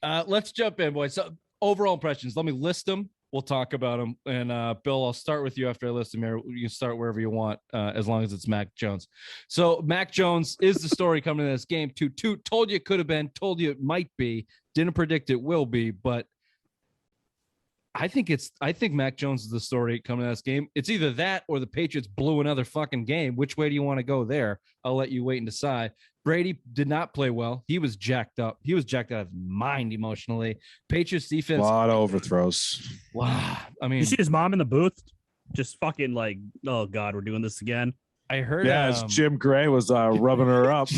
Let's jump in, boys. So overall impressions. Let me list them. We'll talk about them. And Bill, I'll start with you after I list them here. You can start wherever you want, as long as it's Mac Jones. So Mac Jones is the story coming in this game. Told you it could have been, told you it might be, didn't predict it will be, but I think Mac Jones is the story coming in this game. It's either that or the Patriots blew another fucking game. Which way do you want to go there? I'll let you wait and decide. Brady did not play well. He was jacked up. He was jacked out of his mind emotionally. Patriots defense. A lot of overthrows. Wow. I mean, you see his mom in the booth just fucking like, oh God, we're doing this again. I heard. Yeah, as Jim Gray was rubbing her up.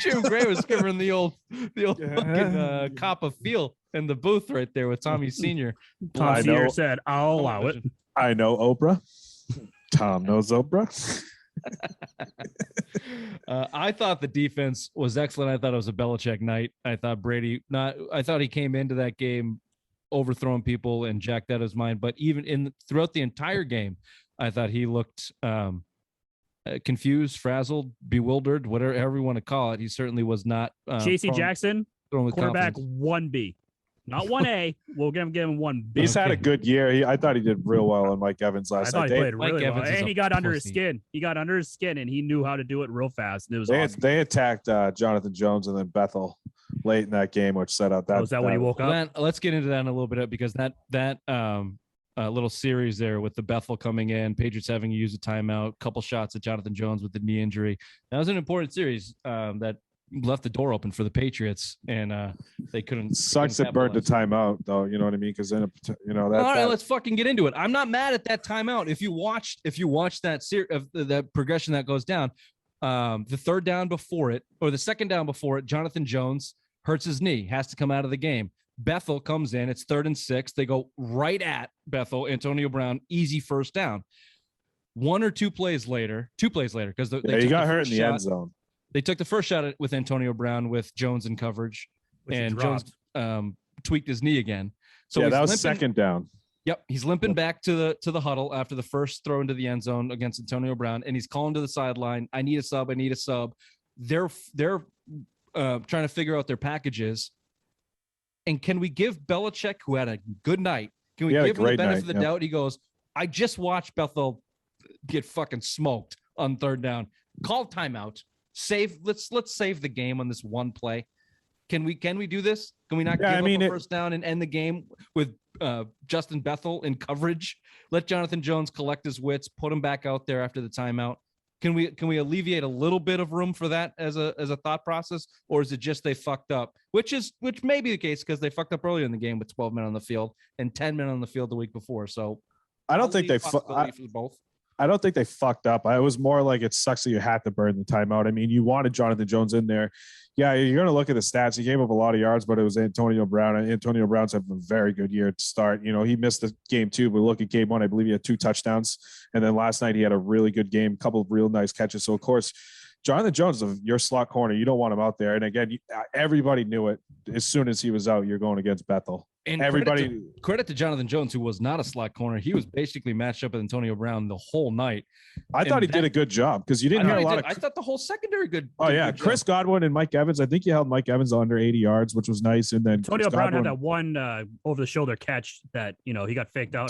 Jim Gray was giving the old fucking cop of feel in the booth right there with Tommy Sr. Tom Sr. said, I'll allow it. I know Oprah. Tom knows Oprah. I thought the defense was excellent. I thought it was a Belichick night. I thought I thought he came into that game overthrowing people and jacked out his mind. But even throughout the entire game, I thought he looked confused, frazzled, bewildered, however you want to call it. He certainly was not. J.C. Jackson, quarterback 1B. Not 1A. We'll give him 1B. He's had a good year. I thought he did real well on Mike Evans last night. I thought he played really well. And he got under his skin. He got under his skin, and he knew how to do it real fast. And it was awesome. They attacked Jonathan Jones and then Bethel late in that game, which set up that. Was that when he woke up? Let's get into that in a little bit because that little series there with the Bethel coming in, Patriots having to use a timeout, couple shots at Jonathan Jones with the knee injury. That was an important series that left the door open for the Patriots, and they couldn't. Sucks it burned the timeout, though. You know what I mean? Because then, that. All right, let's fucking get into it. I'm not mad at that timeout. If you watched that of that progression that goes down, the third down before it or the second down before it, Jonathan Jones hurts his knee, has to come out of the game. Bethel comes in. It's 3rd and 6. They go right at Bethel. Antonio Brown, easy first down. 2 plays later, because he got hurt in the end zone. They took the first shot with Antonio Brown with Jones in coverage, and Jones tweaked his knee again. So that was second down. Yep, he's limping back to the huddle after the first throw into the end zone against Antonio Brown, and he's calling to the sideline. I need a sub. They're trying to figure out their packages. And can we give Belichick, who had a good night, give him the benefit of the doubt? He goes, I just watched Bethel get fucking smoked on 3rd down. Call timeout. Let's save the game on this one play. Can we do this? Can we not give up a first down and end the game with Justin Bethel in coverage? Let Jonathan Jones collect his wits, put him back out there after the timeout. Can we alleviate a little bit of room for that as a thought process, or is it just they fucked up? Which may be the case because they fucked up earlier in the game with 12 men on the field and 10 men on the field the week before. So I don't think they both. I don't think they fucked up. I was more like it sucks that you had to burn the timeout. I mean, you wanted Jonathan Jones in there. Yeah, you're going to look at the stats. He gave up a lot of yards, but it was Antonio Brown. And Antonio Brown's having a very good year to start. You know, he missed the game 2, but look at game 1. I believe he had 2 touchdowns. And then last night he had a really good game, a couple of real nice catches. So, of course, Jonathan Jones, your slot corner, you don't want him out there. And again, everybody knew it. As soon as he was out, you're going against Bethel. And everybody credit to Jonathan Jones, who was not a slot corner. He was basically matched up with Antonio Brown the whole night. I thought he did a good job because you didn't hear a lot of. I thought the whole secondary good. Oh yeah, Chris Godwin and Mike Evans. I think you held Mike Evans under 80 yards, which was nice. And then Antonio Brown had that one over the shoulder catch that he got faked out.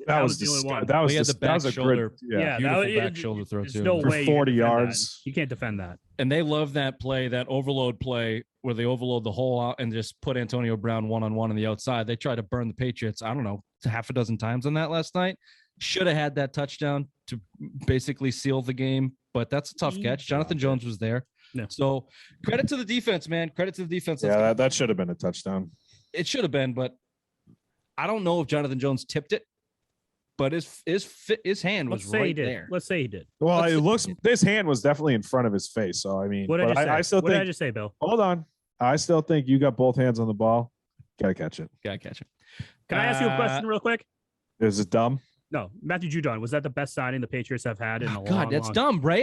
That was the only one. That was the back shoulder. Back shoulder throw too. No for way 40 yards. You can't defend that. And they love that play, that overload play where they overload the hole out and just put Antonio Brown one-on-one on the outside. They tried to burn the Patriots, I don't know, half a dozen times on that last night. Should have had that touchdown to basically seal the game, but that's a tough catch. Jonathan Jones was there. Yeah. So credit to the defense, man. Credit to the defense. Yeah, that should have been a touchdown. It should have been, but I don't know if Jonathan Jones tipped it. But his hand was right there. Let's say he did. Well, this hand was definitely in front of his face. So I mean, what did I just say, Bill? Hold on. I still think you got both hands on the ball. Gotta catch it. Can I ask you a question real quick? Is it dumb? No, Matthew Judon, was that the best signing the Patriots have had in a long time? God, that's dumb, Bray.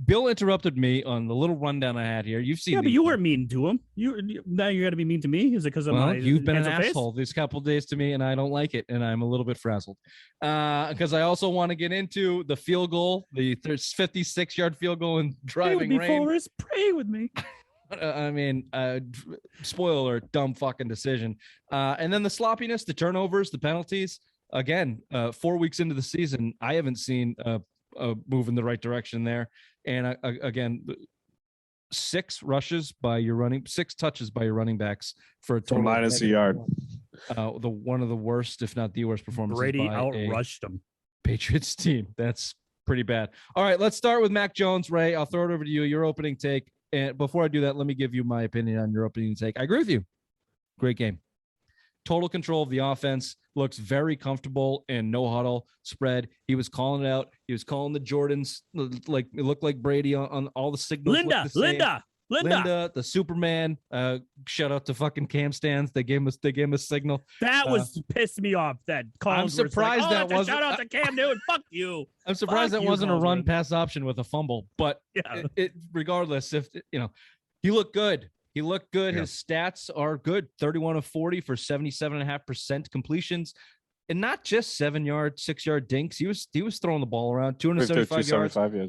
Bill interrupted me on the little rundown I had here. You've seen, but you weren't mean to him. Now you're gonna be mean to me. Is it because of my? You've been an asshole these couple of days to me, and I don't like it, and I'm a little bit frazzled. Because I also want to get into the field goal, the 56-yard field goal in driving rain. Forrest, pray with me. I mean, spoiler, dumb fucking decision. And then the sloppiness, the turnovers, the penalties. Again, 4 weeks into the season, I haven't seen a move in the right direction there. And again, 6 touches by your running backs for a total minus a yard. One of the worst, if not the worst, performances. Brady by outrushed him. Patriots team. That's pretty bad. All right, let's start with Mac Jones. Ray, I'll throw it over to you. Your opening take. And before I do that, let me give you my opinion on your opening take. I agree with you. Great game. Total control of the offense. Looks very comfortable in no huddle spread. He was calling it out. He was calling the Jordans. Like it looked like Brady on all the signals. Linda, the Superman. Shout out to fucking Cam stands. They gave him a signal. That was pissed me off. That I'm surprised like, that wasn't. Shout out to Cam Newton. Fuck you. I'm surprised that wasn't a run pass option with a fumble. But yeah. Regardless, if he looked good. He looked good. Yeah. His stats are good. 31 of 40 for 77.5% completions. And not just 7-yard, 6-yard dinks. He was throwing the ball around. 275 yards. Yeah.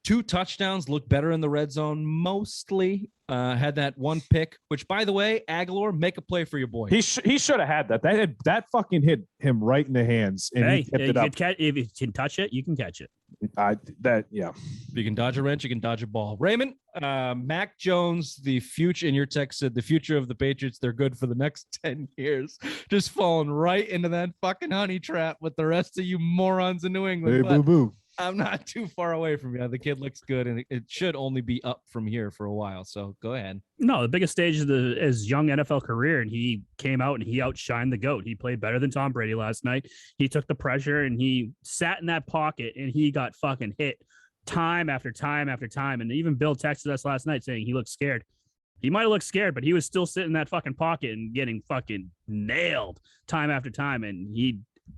2 touchdowns. Looked better in the red zone. Mostly had that one pick, which, by the way, Aguilar, make a play for your boy. He should have had that. That fucking hit him right in the hands. And he tipped it up. If you can touch it, you can catch it. Yeah. If you can dodge a wrench, you can dodge a ball. Raymond, Mac Jones, the future, in your text said the future of the Patriots, they're good for the next 10 years. Just falling right into that fucking honey trap with the rest of you morons in New England. Hey, boo-boo. I'm not too far away from you. The kid looks good, and it should only be up from here for a while. So go ahead. No, the biggest stage of his young NFL career, and he came out and he outshined the GOAT. He played better than Tom Brady last night. He took the pressure and he sat in that pocket, and he got fucking hit time after time after time. And even Bill texted us last night saying he looked scared. He might have looked scared, but he was still sitting in that fucking pocket and getting fucking nailed time after time. And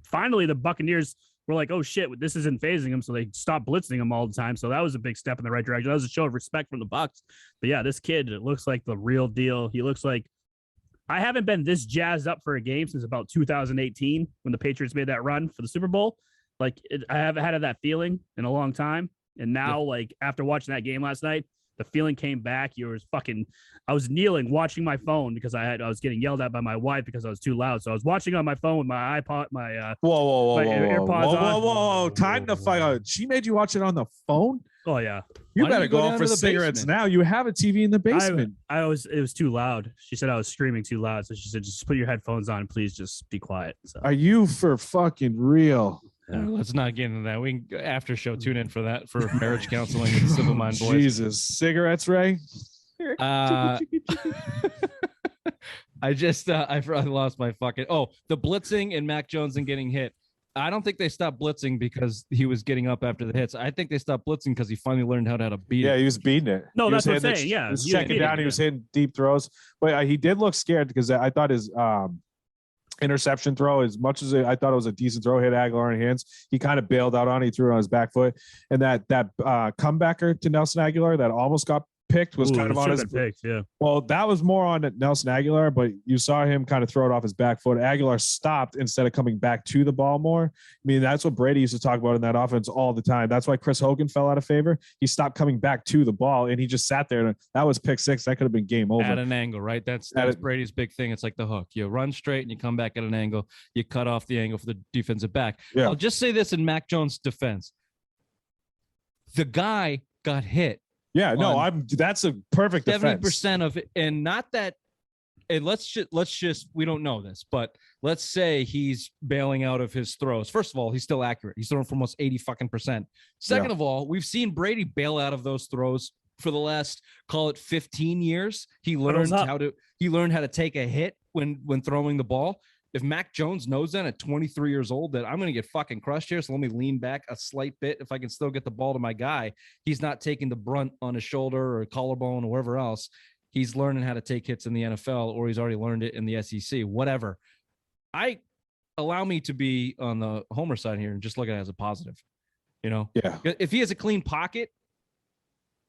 finally, the Buccaneers were like, oh shit, this isn't phasing him. So they stopped blitzing him all the time. So that was a big step in the right direction. That was a show of respect from the Bucs. But yeah, this kid, it looks like the real deal. He looks like, I haven't been this jazzed up for a game since about 2018 when the Patriots made that run for the Super Bowl. Like I haven't had that feeling in a long time. And now, like after watching that game last night, the feeling came back. I was kneeling watching my phone because I was getting yelled at by my wife because I was too loud. So I was watching on my phone with my iPod, AirPods on. Whoa. Time to fight out. She made you watch it on the phone? Oh yeah. You better go out for cigarettes now. You have a TV in the basement. It was too loud. She said I was screaming too loud. So she said, just put your headphones on. Please just be quiet. So. Are you for fucking real? Let's not get into that. We can after show tune in for that for marriage counseling with the Simple Mind Boys. Jesus, cigarettes, Ray. I lost my fucking the blitzing and Mac Jones and getting hit. I don't think they stopped blitzing because he was getting up after the hits. I think they stopped blitzing because he finally learned how to beat it. Yeah, he was beating it. No, that's what I'm saying. Yeah, he was checking down. He was hitting deep throws, but he did look scared because I thought his interception throw, as much as I thought it was a decent throw, hit Aguilar in hands, he kind of bailed out on it. He threw it on his back foot, and that comebacker to Nelson Aguilar that almost got picked was kind of on his picked, yeah. Well, that was more on Nelson Aguilar, but you saw him kind of throw it off his back foot. Aguilar stopped instead of coming back to the ball more. I mean, that's what Brady used to talk about in that offense all the time. That's why Chris Hogan fell out of favor. He stopped coming back to the ball, and he just sat there. And that was pick six. That could have been game over. At an angle, right? That's Brady's big thing. It's like the hook. You run straight and you come back at an angle. You cut off the angle for the defensive back. Yeah. I'll just say this in Mac Jones' defense. The guy got hit. Yeah, no, that's a perfect 70% of it, and not that. And let's just we don't know this, but let's say he's bailing out of his throws. First of all, he's still accurate. He's throwing for almost 80%. Second of all, we've seen Brady bail out of those throws for the last, call it 15 years. He learned how to take a hit when throwing the ball. If Mac Jones knows that at 23 years old that I'm going to get fucking crushed here, so let me lean back a slight bit if I can still get the ball to my guy, he's not taking the brunt on his shoulder or collarbone or wherever else. He's learning how to take hits in the NFL, or he's already learned it in the SEC, whatever. Allow me to be on the homer side here and just look at it as a positive. Yeah. If he has a clean pocket,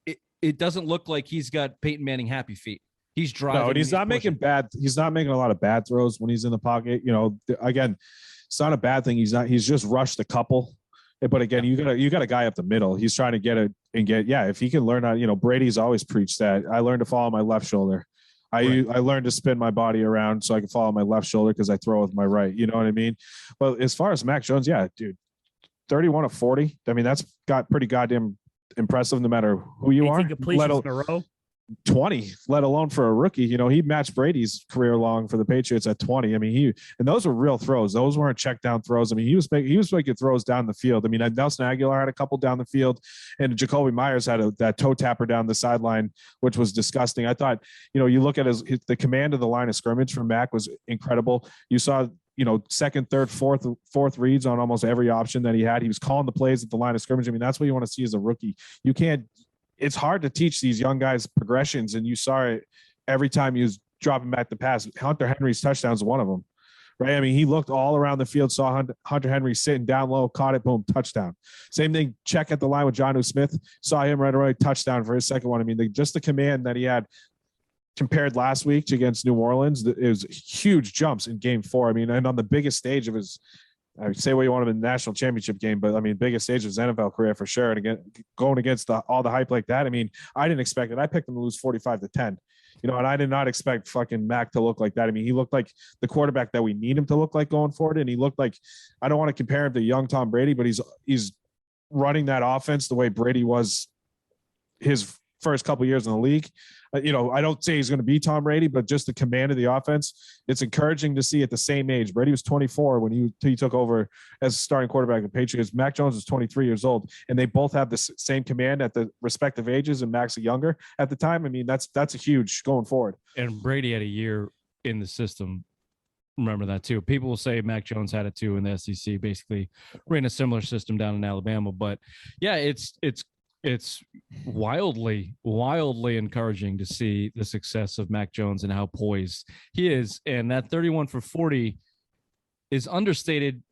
it doesn't look like he's got Peyton Manning happy feet. He's driving. No, and he's not making a lot of bad throws when he's in the pocket. Again, it's not a bad thing. He's just rushed a couple. But again, you got a guy up the middle. He's trying to get and if he can learn how, Brady's always preached that. I learned to follow my left shoulder. I learned to spin my body around so I can follow my left shoulder because I throw with my right. You know what I mean? But as far as Mac Jones, yeah, dude, 31 of 40. I mean, that's got pretty goddamn impressive no matter who you are. Completions in a row. 20, let alone for a rookie. He matched Brady's career long for the Patriots at 20. I mean, and those were real throws. Those weren't check down throws. I mean, he was making throws down the field. I mean, Nelson Aguilar had a couple down the field, and Jacoby Myers had that toe tapper down the sideline, which was disgusting. I thought, you look at the command of the line of scrimmage from Mac was incredible. You saw, second, third, fourth reads on almost every option that he had. He was calling the plays at the line of scrimmage. I mean, that's what you want to see as a rookie. It's hard to teach these young guys progressions, and you saw it every time he was dropping back the pass. Hunter Henry's touchdown is one of them, right? I mean, he looked all around the field, saw Hunter Henry sitting down low, caught it, boom, touchdown. Same thing, check at the line with Jonnu Smith, saw him right away, touchdown for his second one. I mean, just the command that he had compared last week against New Orleans, it was huge jumps in game 4. I mean, and on the biggest stage of his, I would say what you want him in the national championship game, but I mean, biggest stage of his NFL career for sure. And again, going against all the hype like that, I mean, I didn't expect it. I picked him to lose 45-10, and I did not expect fucking Mac to look like that. I mean, he looked like the quarterback that we need him to look like going forward. And he looked like, I don't want to compare him to young Tom Brady, but he's running that offense the way Brady was his first couple years in the league. I don't say he's going to be Tom Brady, but just the command of the offense, it's encouraging to see at the same age. Brady was 24 when he took over as starting quarterback of the Patriots. Mac Jones was 23 years old, and they both have the same command at the respective ages, and Mac's younger at the time. I mean, that's a huge going forward. And Brady had a year in the system. Remember that too. People will say Mac Jones had it too in the SEC, basically ran a similar system down in Alabama. But yeah, it's wildly encouraging to see the success of Mac Jones and how poised he is. And that 31 for 40 is understated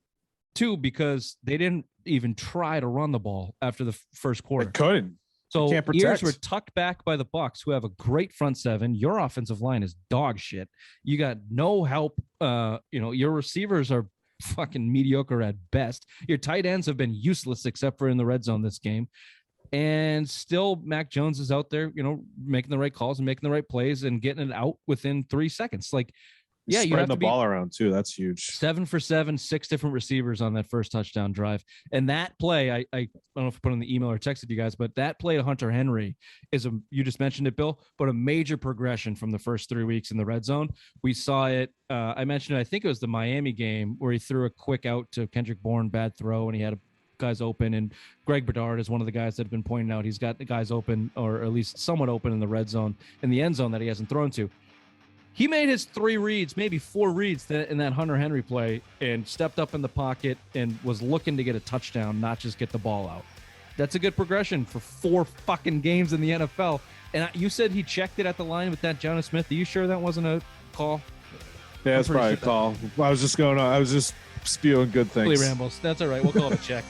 too, because they didn't even try to run the ball after the first quarter. They couldn't. So ears were tucked back by the Bucs, who have a great front seven. Your offensive line is dog shit. You got no help. Your receivers are fucking mediocre at best. Your tight ends have been useless except for in the red zone this game. And still, Mac Jones is out there, making the right calls and making the right plays and getting it out within 3 seconds. Like, yeah, you have the ball around too. That's huge. 7 for 7, 6 different receivers on that first touchdown drive. And that play, I don't know if I put in the email or texted you guys, but that play to Hunter Henry you just mentioned it, Bill, but a major progression from the first 3 weeks in the red zone. We saw it. I mentioned it. I think it was the Miami game where he threw a quick out to Kendrick Bourne, bad throw, and he had guys open, and Greg Bedard is one of the guys that have been pointing out he's got the guys open, or at least somewhat open in the red zone, in the end zone that he hasn't thrown to. He made his 3 reads, maybe 4 reads in that Hunter Henry play, and stepped up in the pocket and was looking to get a touchdown, not just get the ball out. That's a good progression for 4 fucking games in the NFL. And you said he checked it at the line with that Jonnu Smith. Are you sure that wasn't a call? Yeah, it's probably a call. I was just spewing good things. Rambles. That's all right. We'll call it a check.